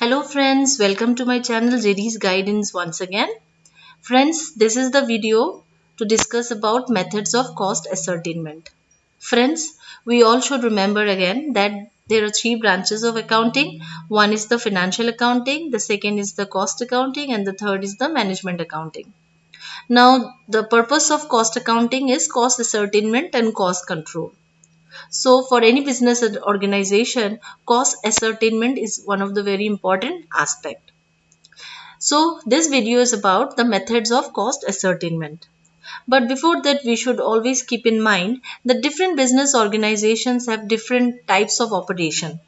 Hello friends, welcome to my channel JD's Guidance once again. Friends, this is the video to discuss about methods of cost ascertainment. Friends, we all should remember again that there are three branches of accounting. One is the financial accounting, the second is the cost accounting, and the third is the management accounting. Now, the purpose of cost accounting is cost ascertainment and cost control. So for any business organization, cost ascertainment is one of the very important aspect. So this video is about the methods of cost ascertainment. But before that, we should always keep in mind that different business organizations have different types of operation.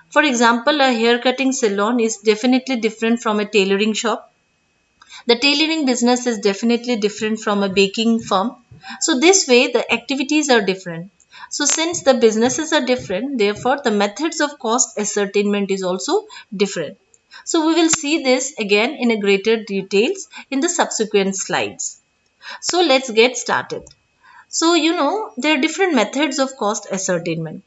For example, a haircutting salon is definitely different from a tailoring shop. The tailoring business is definitely different from a baking firm. So this way the activities are different. So since the businesses are different, therefore the methods of cost ascertainment is also different. So we will see this again in a greater details in the subsequent slides. So let's get started. So there are different methods of cost ascertainment.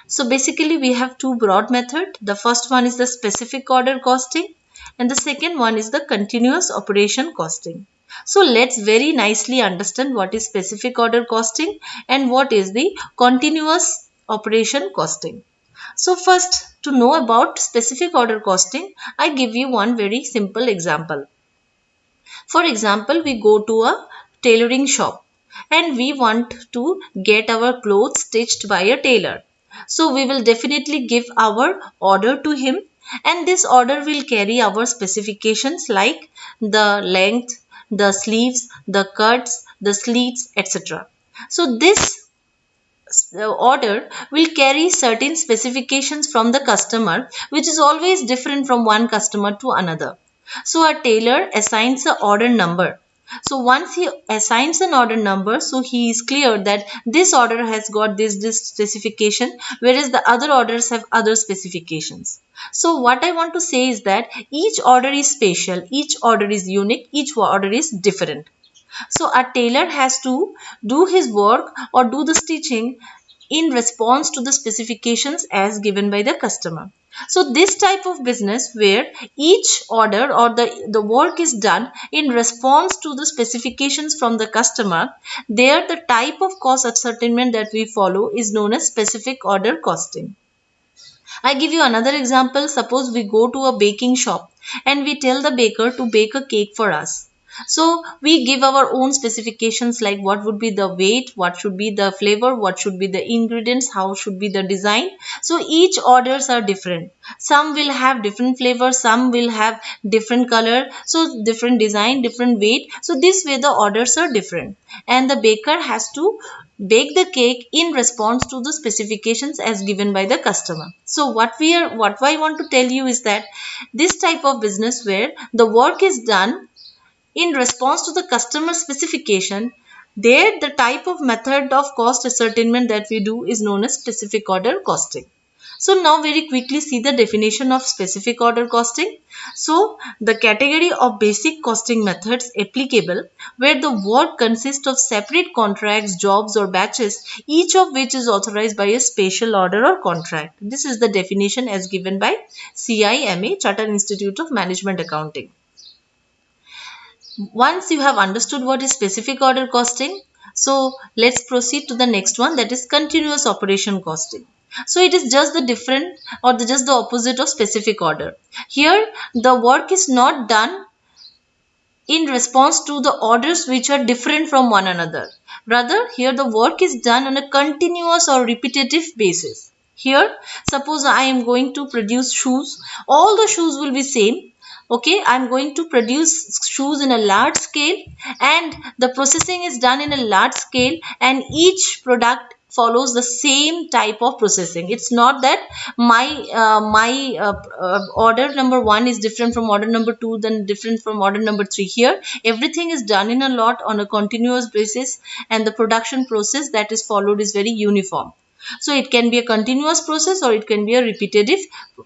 So basically we have two broad methods. The first one is the specific order costing and the second one is the continuous operation costing. So let's very nicely understand what is specific order costing and what is the continuous operation costing. So first, to know about specific order costing, I give you one very simple example. For example, we go to a tailoring shop and we want to get our clothes stitched by a tailor. So we will definitely give our order to him and this order will carry our specifications like the length, the sleeves, the cuts, the slits, etc. So this order will carry certain specifications from the customer, which is always different from one customer to another. So a tailor assigns an order number. So once he assigns an order number, so he is clear that this order has got this specification, whereas the other orders have other specifications. So what I want to say is that each order is special, each order is unique, each order is different. So a tailor has to do his work or do the stitching in response to the specifications as given by the customer. So this type of business where each order or the work is done in response to the specifications from the customer, there the type of cost ascertainment that we follow is known as specific order costing. I give you another example. Suppose we go to a baking shop and we tell the baker to bake a cake for us. So we give our own specifications like what would be the weight, what should be the flavor, what should be the ingredients, how should be the design. So each orders are different. Some will have different flavor, some will have different color, so different design, different weight. So this way the orders are different and the baker has to bake the cake in response to the specifications as given by the customer. So what I want to tell you is that this type of business where the work is done in response to the customer specification, there the type of method of cost ascertainment that we do is known as specific order costing. So now very quickly see the definition of specific order costing. So the category of basic costing methods applicable where the work consists of separate contracts, jobs or batches, each of which is authorized by a special order or contract. This is the definition as given by CIMA, Chartered Institute of Management Accounting. Once you have understood what is specific order costing, so let's proceed to the next one, that is continuous operation costing. So it is just the different or just the opposite of specific order. Here the work is not done in response to the orders which are different from one another. Rather, here the work is done on a continuous or repetitive basis. Here, suppose I am going to produce shoes. All the shoes will be same. Okay, I am going to produce shoes in a large scale and the processing is done in a large scale and each product follows the same type of processing. It's not that my order number 1 is different from order number 2, then different from order number 3. Here everything is done in a lot on a continuous basis and the production process that is followed is very uniform. So it can be a continuous process or it can be a repetitive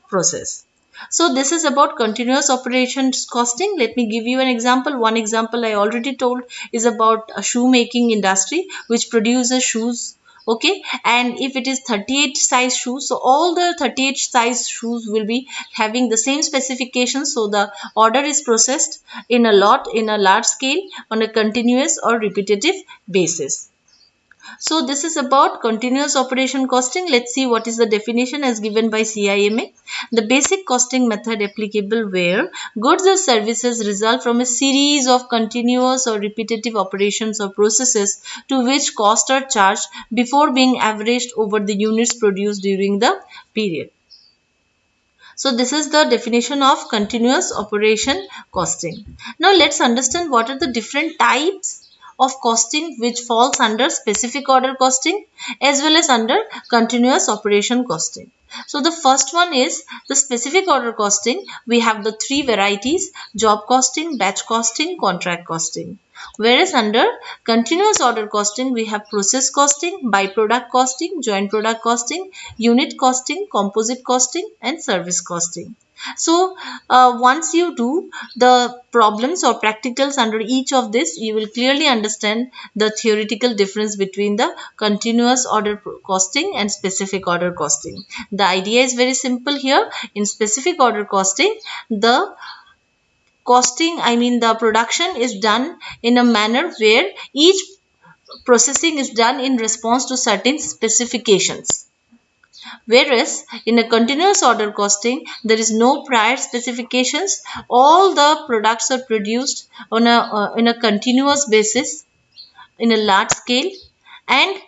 process. So this is about continuous operations costing. Let me give you an example. One example I already told is about a shoemaking industry which produces shoes Okay, and if it is 38 size shoes, so all the 38 size shoes will be having the same specifications. So the order is processed in a lot, in a large scale, on a continuous or repetitive basis. So this is about continuous operation costing. Let's see what is the definition as given by CIMA. The basic costing method applicable where goods or services result from a series of continuous or repetitive operations or processes to which costs are charged before being averaged over the units produced during the period. So this is the definition of continuous operation costing. Now let's understand what are the different types of costing which falls under specific order costing as well as under continuous operation costing. So the first one is the specific order costing. We have the three varieties: job costing, batch costing, contract costing. Whereas under continuous order costing, we have process costing, byproduct costing, joint product costing, unit costing, composite costing, and service costing. So once you do the problems or practicals under each of this, you will clearly understand the theoretical difference between the continuous order costing and specific order costing. The idea is very simple here. In specific order costing, the the production is done in a manner where each processing is done in response to certain specifications. Whereas in a continuous order costing, there is no prior specifications. All the products are produced on in a continuous basis in a large scale, and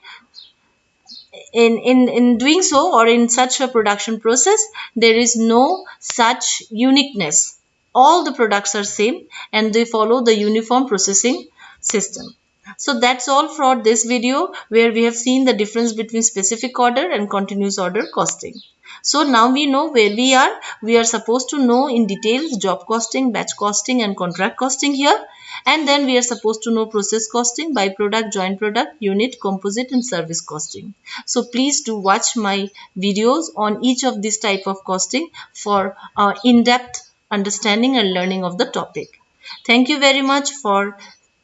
in doing so, or in such a production process, there is no such uniqueness. All the products are same and they follow the uniform processing system. So that's all for this video, where we have seen the difference between specific order and continuous order costing. So now we know where we are. We are supposed to know in details job costing, batch costing, and contract costing here. And then we are supposed to know process costing, byproduct, joint product, unit, composite, and service costing. So please do watch my videos on each of these type of costing for in-depth understanding and learning of the topic. Thank you very much for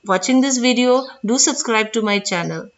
watching this video. Do subscribe to my channel.